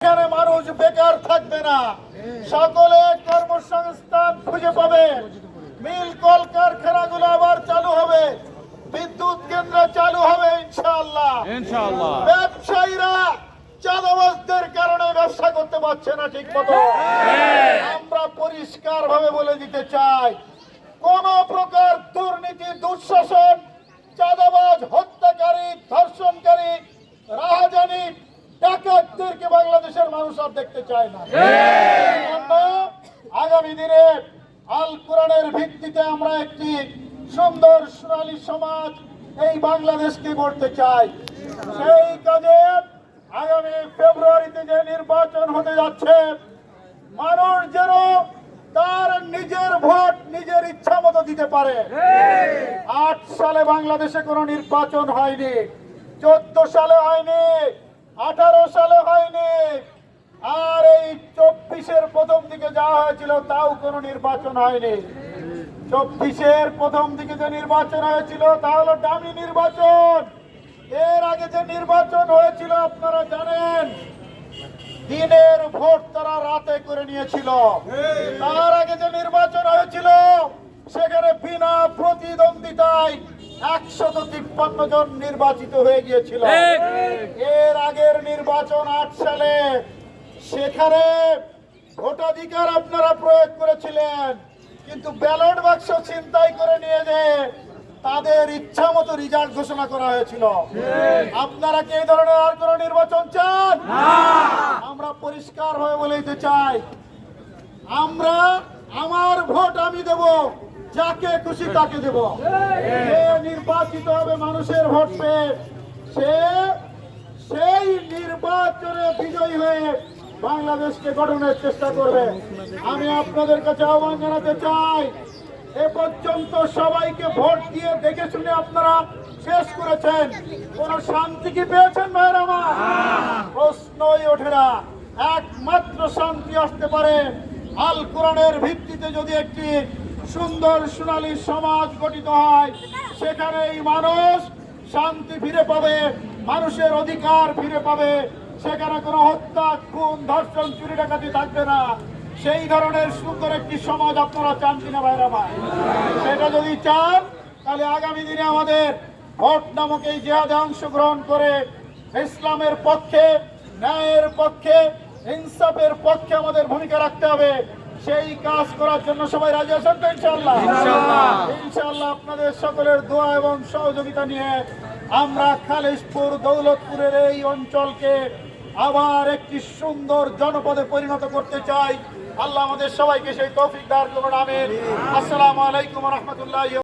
এখানে মানুষ বেকার থাকবে না, সকলে কর্মসংস্থান খুঁজে পাবে, মিল কল কারখানাগুলো আবার চালু হবে, বিদ্যুৎ কেন্দ্র চালু হবে ইনশাআল্লাহ। ব্যবসায়ীরা চাঁদাবাজদের কারণে ব্যবসা করতে পারছে না ঠিক মতো। আমরা পরিষ্কার ভাবে বলে দিতে চাই, কোন প্রকার দুর্নীতি, দুঃশাসন, চাঁদাবাজ, হত্যাকারী, ধর্ষণকারী, রাহাজানি, ডাকাতদেরকে বাংলাদেশের মানুষ আর দেখতে চায় না। আগামী দিনে আল কোরআনের ভিত্তিতে আমরা একটি সুন্দর সোনালী সমাজ এই বাংলাদেশকে গড়তে চাই। সেই কাজে আগামী ফেব্রুয়ারিতে যে নির্বাচন হতে যাচ্ছে, মানুষ যেন তার নিজের ভোট নিজের ইচ্ছা মতো দিতে পারে। 8 সালে বাংলাদেশে কোনো নির্বাচন হয়নি, 14 সালে হয়নি, 18 সালে হয়নি, আর এই 24-এর প্রথম দিকে যা হয়েছিল তাও কোনো নির্বাচন হয়নি। 24-এর প্রথম দিকে যে নির্বাচন হয়েছিল তা হলো ডামি নির্বাচন। এর আগে যে নির্বাচন হয়েছিল আপনারা জানেন, দিনের ভোট তারা রাতে করে নিয়েছিল। তার আগে যে নির্বাচন হয়েছিল সেখানে বিনা প্রতিদ্বন্দ্বিতায় 153 জন নির্বাচিত হয়ে গিয়েছিল। এর আগের নির্বাচন 8 সালে, সেখানে ভোটাধিকার আপনারা প্রয়োগ করেছিলেন, কিন্তু ব্যালট বাক্স ছিনতাই করে নিয়ে যে তাদের ইচ্ছা মতো রেজাল্ট ঘোষণা করা হয়েছিল। আপনারা কি এই ধরনের আর কোন নির্বাচন চান? আমরা পরিষ্কার হয়ে বলে দিতে চাই, আমরা আমার ভোট আমি দেব, যাকে খুশি তাকে দেব। যে নির্বাচিত হবে মানুষের ভোট পেয়ে, সেই নির্বাচনে বিজয়ী হয়ে বাংলাদেশকে গঠনের চেষ্টা করবে। আমি আপনাদের কাছে আহ্বান জানাতে চাই, এ পর্যন্ত সবাইকে ভোট দিয়ে দেখে শুনে আপনারা শেষ করেছেন, কোন শান্তি কি পেয়েছেন ভাইরা আমার? প্রশ্নই ওঠে না। একমাত্র শান্তি আসতে পারে আল কোরআনের ভিত্তিতে যদি একটি সুন্দর সোনালী সমাজ গঠিত হয়, সেখানে এই মানুষ শান্তি ফিরে পাবে, মানুষের অধিকার ফিরে পাবে, সেখানে কোনো হত্যা, খুন, ধর্ষণ, চুরি ডাকাতি থাকবে না। সেই ধরনের সুন্দর একটি সমাজ আপনারা চান কিনা ভাইরা ভাই? সেটা যদি চান, তাহলে আগামী দিনে আমাদের ভোট নামক এই জিহাদে অংশগ্রহণ করে ইসলামের পক্ষে, ন্যায়ের পক্ষে, ইনসাফের পক্ষে আমাদের ভূমিকা রাখতে হবে। সেই কাজ করার জন্য সবাই রাজি আছেন তো ইনশাআল্লাহ? ইনশাআল্লাহ আপনাদের সকলের দোয়া এবং সহযোগিতা নিয়ে আমরা খালিশপুর, দৌলতপুরের এই অঞ্চলকে আবার একটি সুন্দর জনপদে পরিণত করতে চাই। আল্লাহ আমাদের সবাইকে সেই তৌফিক দান করুন, আমিন। আসসালামু আলাইকুম ওয়া রাহমাতুল্লাহি।